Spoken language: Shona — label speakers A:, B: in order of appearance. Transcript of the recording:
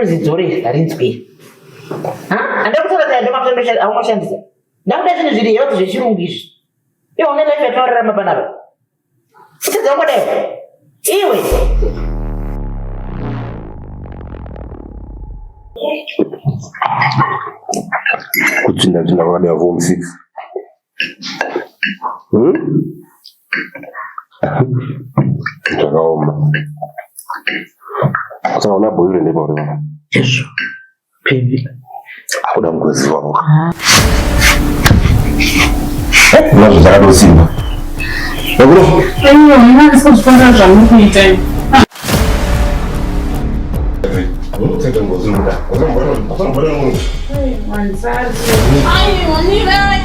A: uzidzore harinzwi. Handida kutaura kuti ndomakushandisa aumashandisa. Ndakuda zvinhu zviri health zvechirungu izvi. Iwe une life yatinorarama panapa. Utadza kungodai. Iwe.
B: Kuchinda wakati wa form 6. Chakaoma. Sasa unaboyule ndipo leo.
A: Yesu. Baby.
B: Hakuna mgozi wangu. Unazotaka ndo Simba. Bro.
C: Hiyo mimi sio kupanga za mimi time.
B: Sasa ngozi muda. Kwa sababu mbona
C: Ai, mwanzazi. Ai, mwanira.